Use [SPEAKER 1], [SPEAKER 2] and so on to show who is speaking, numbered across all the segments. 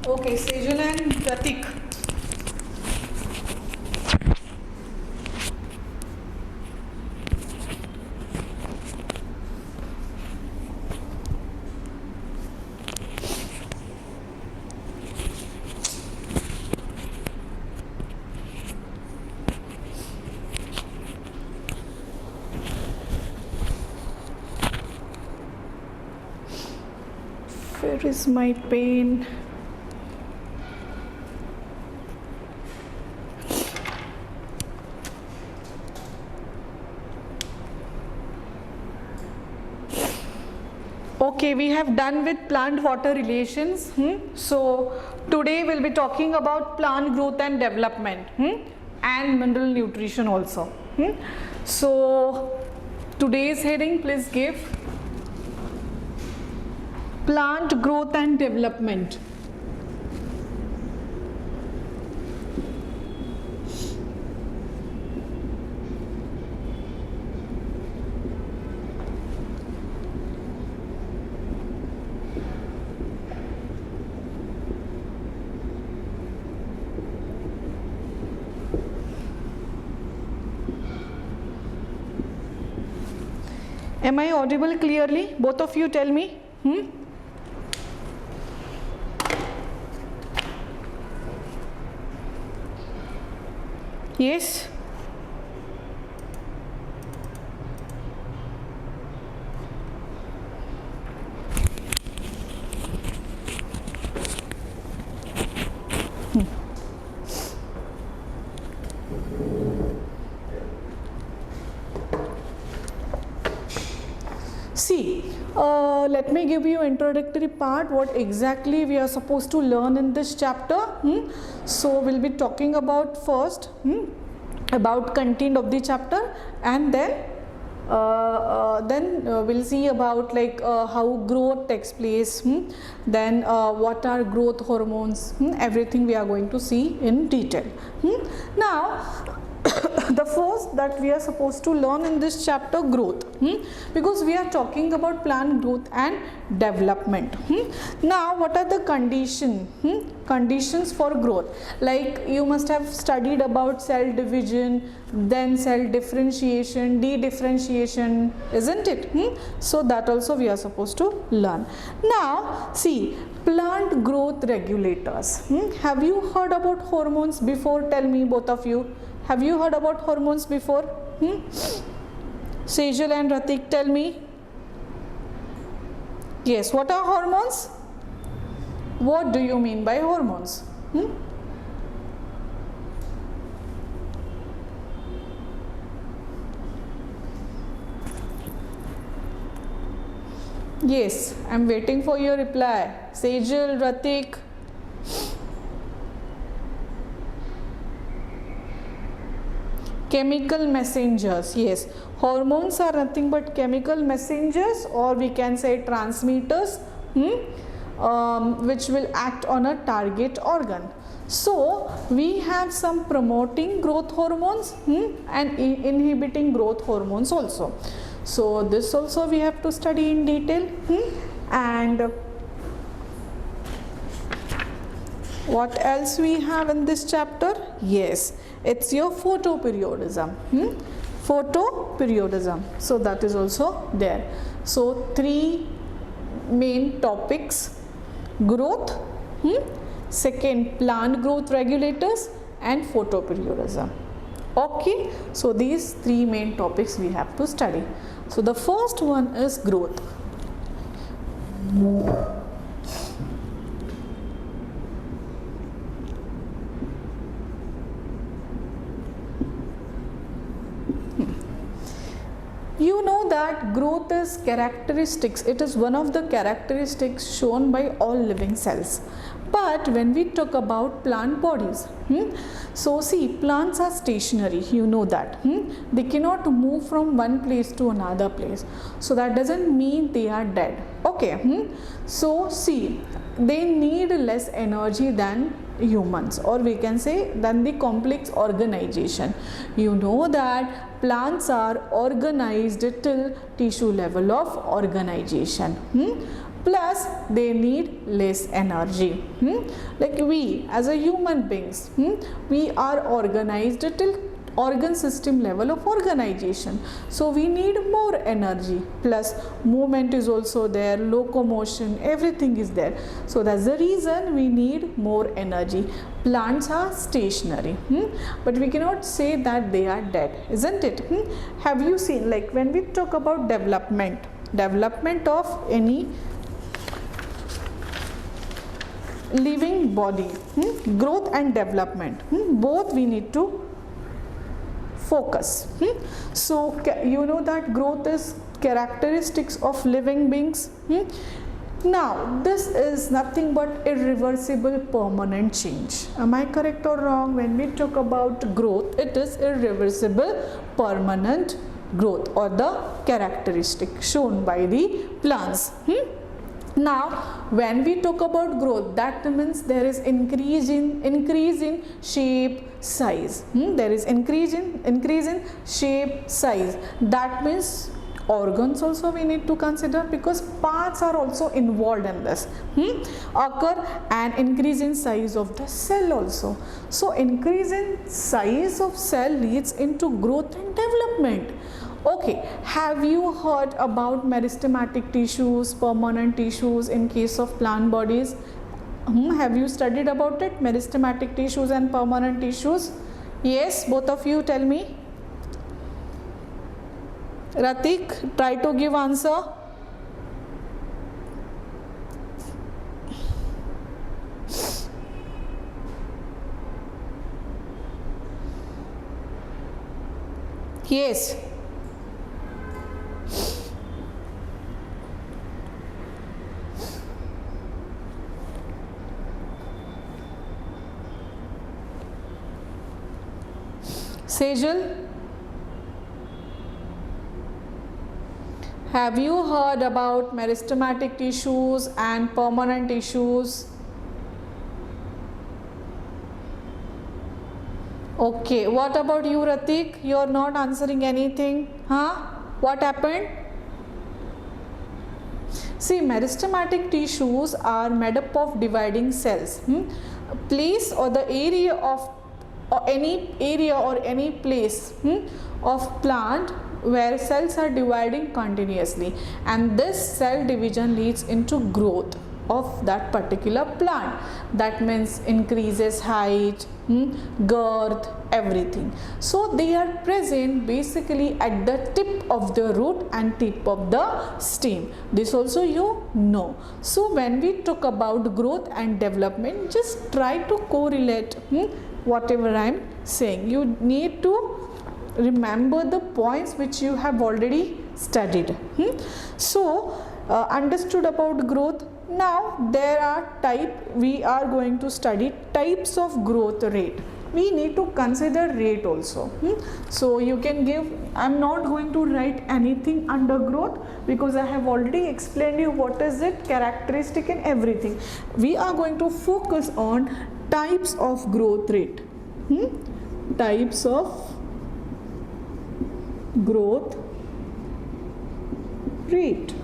[SPEAKER 1] Okay, Sejal and Pratik. Where is my pen? Okay, we have done with plant water relations. So today we'll be talking about plant growth and development and mineral nutrition also. So today's heading, please give plant growth and development. Am I audible clearly? Both of you tell me. Yes? See, let me give you introductory part what exactly we are supposed to learn in this chapter. So we'll be talking about first about content of the chapter, and then we'll see about like how growth takes place, then what are growth hormones, everything we are going to see in detail. Now the first that we are supposed to learn in this chapter, growth, because we are talking about plant growth and development. Now what are the conditions for growth? Like you must have studied about cell division, then cell differentiation, de-differentiation, isn't it? So that also we are supposed to learn. Now see, plant growth regulators. Have you heard about hormones before? Tell me, both of you. Have you heard about hormones before? Sejal and Ratik, tell me. Yes, what are hormones? What do you mean by hormones? Yes, I am waiting for your reply. Sejal, Ratik. Chemical messengers. Yes, hormones are nothing but chemical messengers, or we can say transmitters, which will act on a target organ. So we have some promoting growth hormones and inhibiting growth hormones also. So this also we have to study in detail. And what else we have in this chapter? Yes, it's your photoperiodism. Photoperiodism. So that is also there. So three main topics: growth, second plant growth regulators, and photoperiodism. Okay, so these three main topics we have to study. So the first one is growth. You know that growth is characteristics. It is one of the characteristics shown by all living cells. But when we talk about plant bodies, so see, plants are stationary, you know that. They cannot move from one place to another place. So that doesn't mean they are dead. Okay. So see, they need less energy than humans, or we can say than the complex organization. You know that plants are organized till tissue level of organization. plus they need less energy. Like we as a human beings, we are organized till organ system level of organization, so we need more energy, plus movement is also there, locomotion, everything is there, so that's the reason we need more energy. Plants are stationary, but we cannot say that they are dead, isn't it? Have you seen, like when we talk about development of any living body, growth and development, both we need to focus. So you know that growth is characteristics of living beings. Now this is nothing but irreversible permanent change. Am I correct or wrong? When we talk about growth, it is irreversible permanent growth, or the characteristic shown by the plants. Now when we talk about growth, that means there is increase in shape, size. There is increase in shape, size. That means organs also we need to consider, because parts are also involved in this. Occur an increase in size of the cell also. So increase in size of cell leads into growth and development. Okay, have you heard about meristematic tissues, permanent tissues in case of plant bodies? Have you studied about it, meristematic tissues and permanent tissues? Yes, both of you tell me. Ratik, try to give answer. Yes. Sejal, have you heard about meristematic tissues and permanent tissues? Okay, what about you, Ratik? You are not answering anything. What happened? See, meristematic tissues are made up of dividing cells. Place or the area of or any area or any place of plant where cells are dividing continuously, and this cell division leads into growth of that particular plant. That means increases height, girth, everything. So they are present basically at the tip of the root and tip of the stem. This also you know. So when we talk about growth and development, just try to correlate whatever I am saying. You need to remember the points which you have already studied. So understood about growth. Now there are we are going to study types of growth rate. We need to consider rate also. So you can give, I am not going to write anything under growth, because I have already explained you what is it, characteristic and everything. We are going to focus on types of growth rate. Types of growth rate.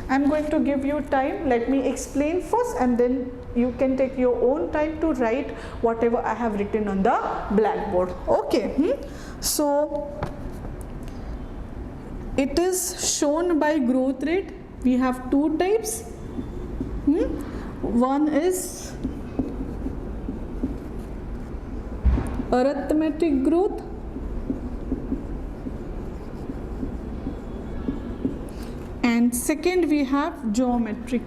[SPEAKER 1] I am going to give you time. Let me explain first, and then you can take your own time to write whatever I have written on the blackboard. Okay. So it is shown by growth rate. We have two types. One is arithmetic growth, and second we have geometric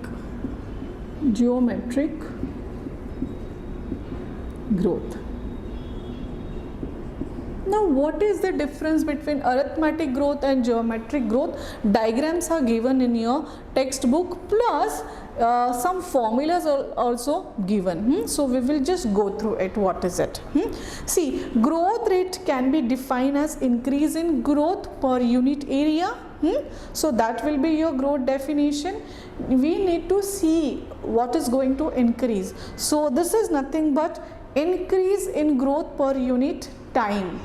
[SPEAKER 1] growth. Now what is the difference between arithmetic growth and geometric growth? Diagrams are given in your textbook, plus some formulas are also given. So we will just go through it. What is it? See, growth rate can be defined as increase in growth per unit area. So that will be your growth definition. We need to see what is going to increase. So this is nothing but increase in growth per unit time.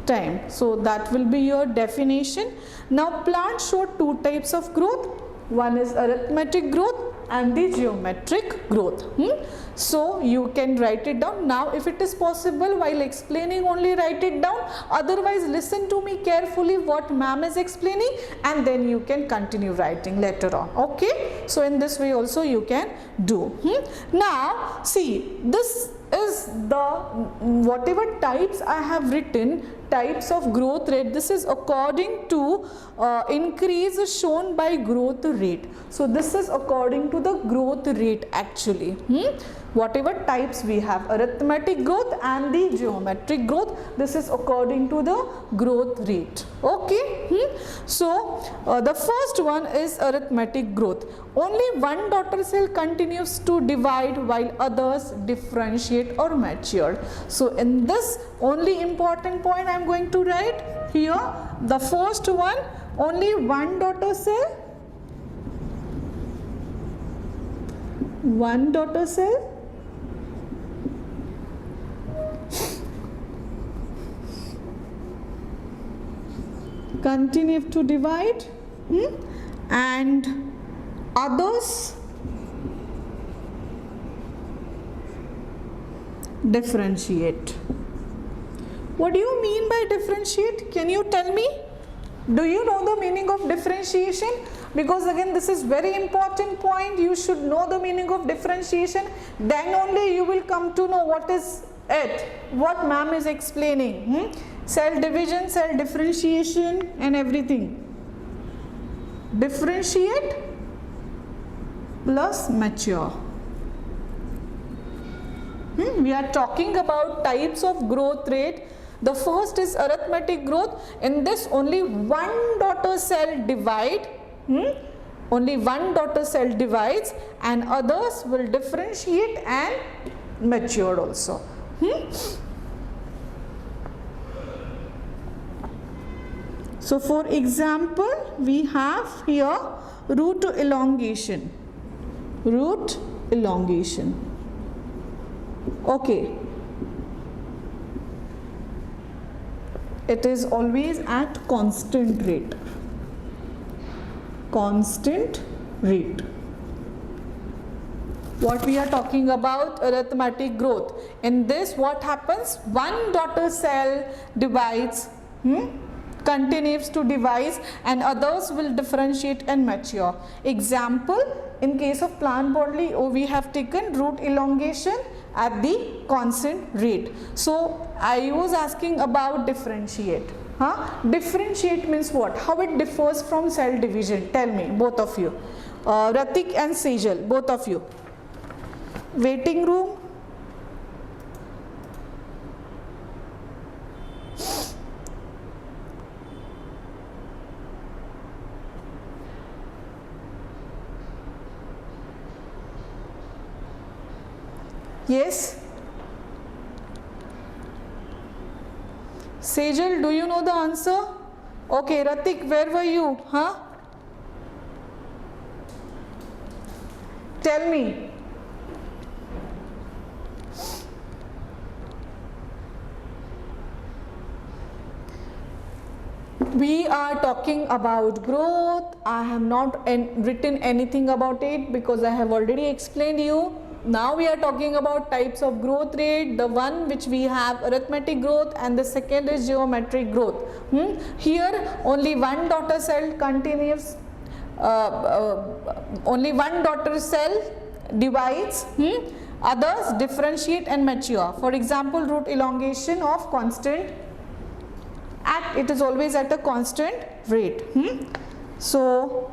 [SPEAKER 1] time. So that will be your definition. Now plants show two types of growth. One is arithmetic growth and the geometric growth. So you can write it down. Now if it is possible, while explaining only write it down, otherwise listen to me carefully what ma'am is explaining, and then you can continue writing later on. Okay, so in this way also you can do. Now see, this is the whatever types I have written, types of growth rate, this is according to increase shown by growth rate. So this is according to the growth rate actually. Whatever types we have, arithmetic growth and the geometric growth, this is according to the growth rate. Okay. So the first one is arithmetic growth. Only one daughter cell continues to divide while others differentiate or mature. So in this only important point I am going to write here. The first one, only one daughter cell, continue to divide and others differentiate. What do you mean by differentiate? Can you tell me? Do you know the meaning of differentiation? Because again this is very important point. You should know the meaning of differentiation, then only you will come to know what is it, what ma'am is explaining. Cell division, cell differentiation and everything. Differentiate plus mature. We are talking about types of growth rate. The first is arithmetic growth. In this only one daughter cell divide, only one daughter cell divides and others will differentiate and mature also. So for example, we have here root elongation. Okay. It is always at constant rate. What we are talking about, arithmetic growth. In this what happens? One daughter cell divides, continues to divide and others will differentiate and mature. Example, in case of plant bodily, we have taken root elongation at the constant rate. So I was asking about differentiate. Differentiate means what? How it differs from cell division? Tell me, both of you. Ratik and Sejal, both of you. Waiting room. Yes. Sejal, do you know the answer? Okay, Ratik, where were you? Tell me. We are talking about growth. I have not written anything about it because I have already explained you. Now we are talking about types of growth rate. The one which we have arithmetic growth and the second is geometric growth. Here only one daughter cell continues, only one daughter cell divides, others differentiate and mature. For example, root elongation of constant, it is always at a constant rate. So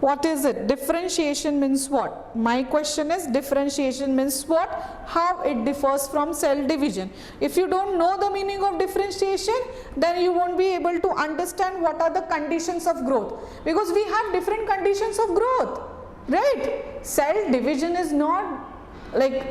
[SPEAKER 1] what is it? Differentiation means what? My question is, differentiation means what? How it differs from cell division. If you don't know the meaning of differentiation, then you won't be able to understand what are the conditions of growth, because we have different conditions of growth, right? Cell division is not like,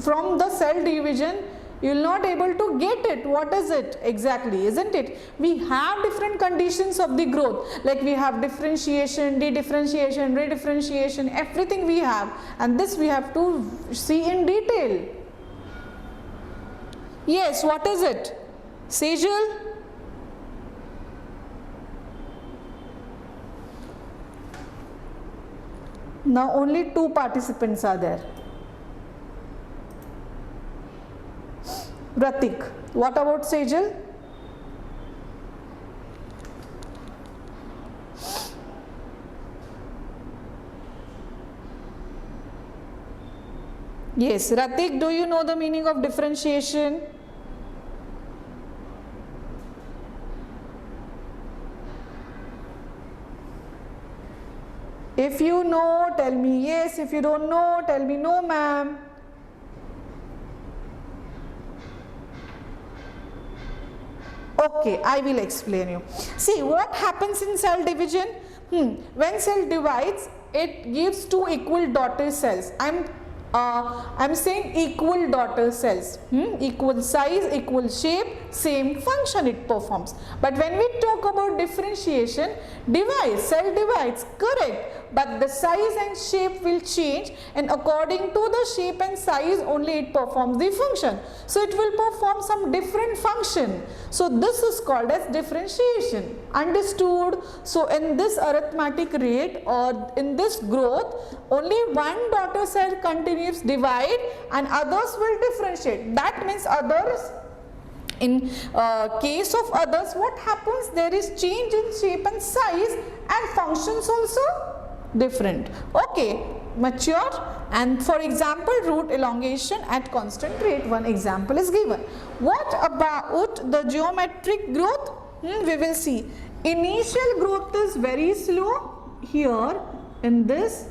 [SPEAKER 1] from the cell division you will not able to get it. What is it exactly, isn't it? We have different conditions of the growth, like we have differentiation, de-differentiation, redifferentiation, everything we have, and this we have to see in detail. Yes, what is it? Sejal? Now only 2 participants are there. Ratik, what about Sejal? Yes, Ratik, do you know the meaning of differentiation? If you know, tell me yes. If you don't know, tell me no, ma'am. Okay, I will explain you. See, what happens in cell division? When cell divides, it gives 2 equal daughter cells. I'm saying equal daughter cells. Equal size, equal shape, same function it performs. But when we talk about differentiation, cell divides, correct. But the size and shape will change, and according to the shape and size only it performs the function. So it will perform some different function. So this is called as differentiation. Understood? So in this arithmetic rate or in this growth, only one daughter cell continues divide and others will differentiate. That means others, in case of others, what happens? There is change in shape and size and functions also different. Okay, mature. And for example, root elongation at constant rate, one example is given. What about the geometric growth? We will see. Initial growth is very slow here in this.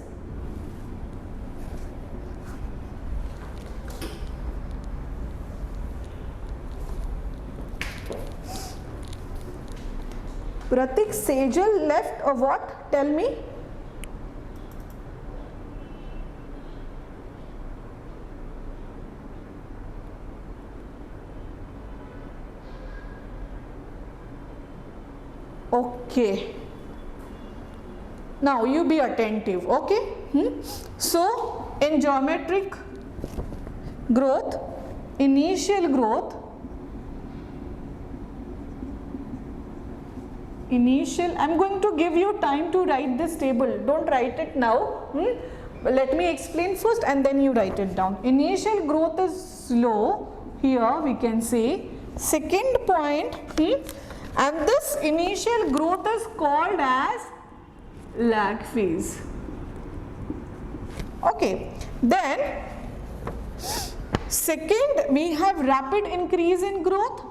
[SPEAKER 1] Pratik, Sejal left or what? Tell me. Okay. Now you be attentive, okay? So in geometric growth, initial growth, I'm going to give you time to write this table. Don't write it now. Let me explain first and then you write it down. Initial growth is slow. Here we can say. Second point, and this initial growth is called as lag phase. Okay. Then second, we have rapid increase in growth.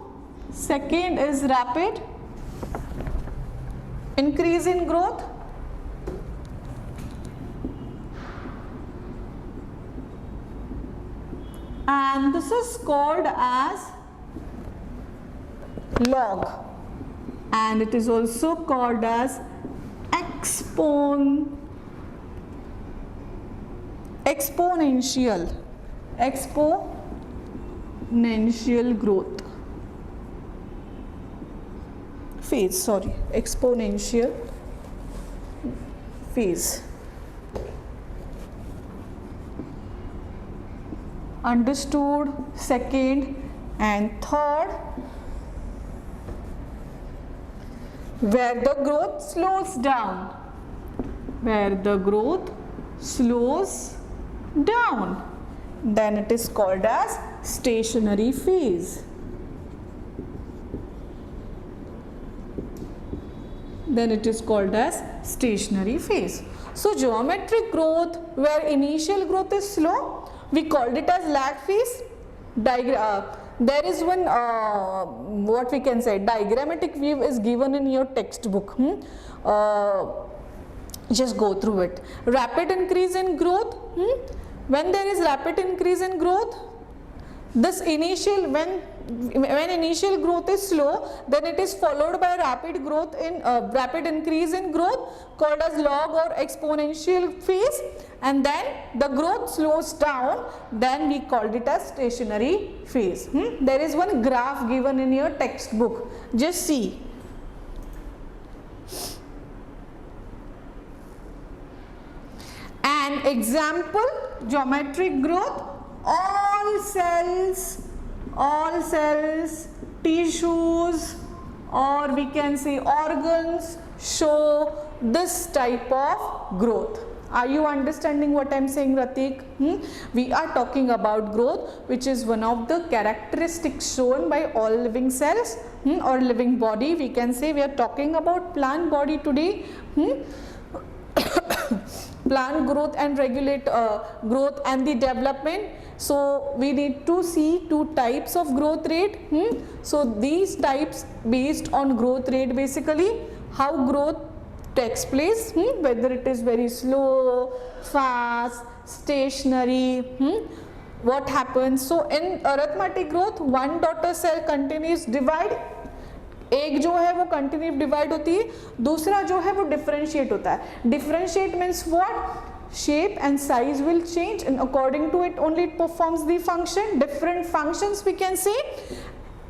[SPEAKER 1] Second is rapid increase in growth. And this is called as log, and it is also called as exponential growth phase, exponential phase. Understood? Second and third, where the growth slows down, then it is called as stationary phase. So geometric growth, where initial growth is slow, we called it as lag phase. There is one what we can say, diagrammatic view is given in your textbook. Just go through it. Rapid increase in growth. When there is rapid increase in growth, this initial, when initial growth is slow, then it is followed by rapid increase in growth called as log or exponential phase, and then the growth slows down, then we called it as stationary phase. There is one graph given in your textbook, just see. An example, geometric growth, all cells all cells, tissues, or we can say organs show this type of growth. Are you understanding what I am saying, Ratik? We are talking about growth, which is one of the characteristics shown by all living cells or living body. We can say we are talking about plant body today. Plant growth and regulate growth and the development. So we need to see two types of growth rate. So these types based on growth rate, basically how growth takes place, whether it is very slow, fast, stationary, what happens. So in arithmetic growth, one daughter cell continues divide, एक जो है वो continue divide होती है, दूसरा जो है वो डिफरेंशिएट होता है. Differentiate means what? Shape and size will change, and according to it only it performs the function. Different functions we can say.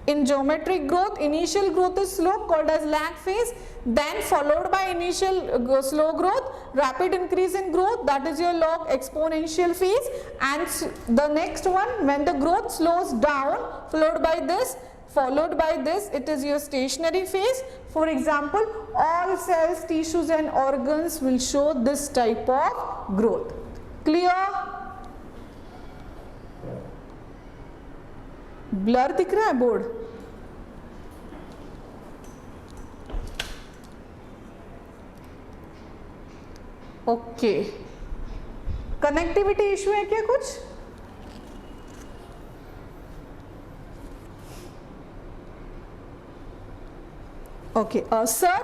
[SPEAKER 1] In geometric growth, initial growth is slow, called as lag phase, then followed by initial slow growth, rapid increase in growth, that is your log exponential phase, and the next one, when the growth slows down, followed by this, it is your stationary phase. For example, all cells, tissues and organs will show this type of growth. Clear? Blur दिख रहा है board? Okay. Connectivity issue है क्या कुछ? Okay, sir,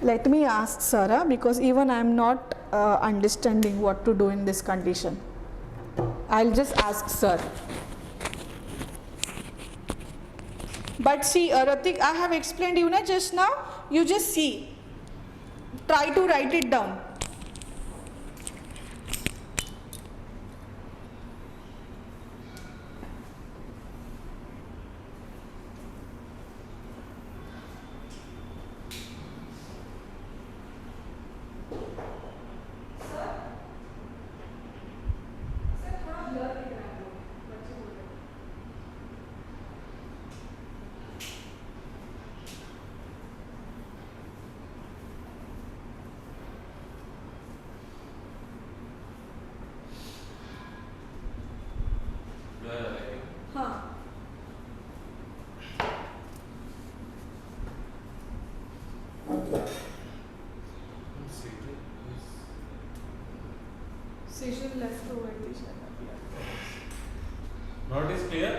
[SPEAKER 1] let me ask sir, because even I am not understanding what to do in this condition. I'll just ask sir. But see, Ratik, I have explained you just now. You just see. Try to write it down. Session left over this.
[SPEAKER 2] Not is clear?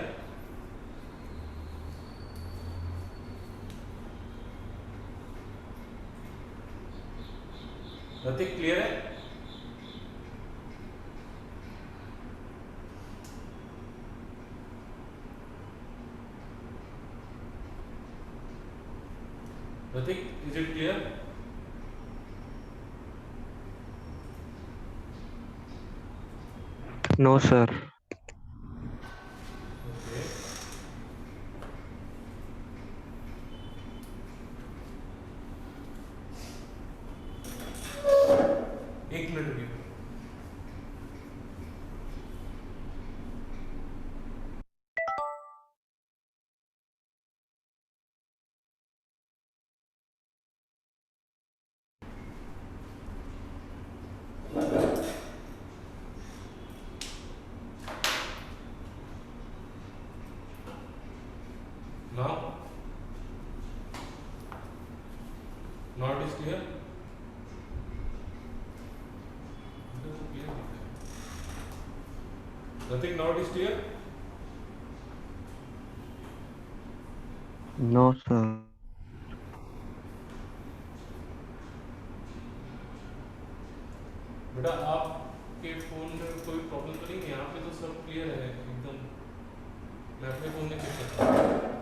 [SPEAKER 2] Ratik, clear है? Ratik, is it clear?
[SPEAKER 3] No, sir.
[SPEAKER 2] Okay. एक minute रुकिए. Now, not is clear. Nothing. Not is clear.
[SPEAKER 3] No, sir.
[SPEAKER 2] बेटा आपके phone में कोई problem तो नहीं है? यहाँ पे तो सब क्लियर है एकदम. मैं अपने फोन में चेक करता हूँ.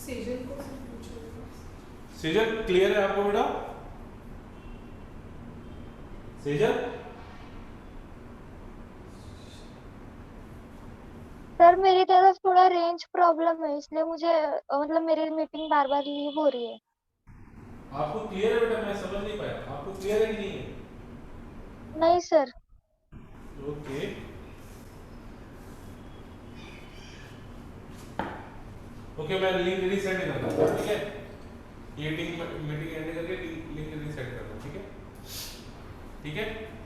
[SPEAKER 1] सेजल को पूछो.
[SPEAKER 2] सेजल क्लियर है आपको बेटा? सेजल
[SPEAKER 4] सर मेरी तरफ थोड़ा रेंज प्रॉब्लम है, इसलिए मुझे मतलब मेरी मीटिंग बार बार लीव हो रही है.
[SPEAKER 2] आपको क्लियर है बेटा? मैं समझ नहीं पाया. आपको क्लियर है कि नहीं है?
[SPEAKER 4] नहीं सर.
[SPEAKER 2] ओके. ओके मैं लिंक रीसेट कर रहा हूँ, ठीक है, ये मीटिंग एंड करके लिंक रीसेट कर रहा हूँ, ठीक है, ठीक है।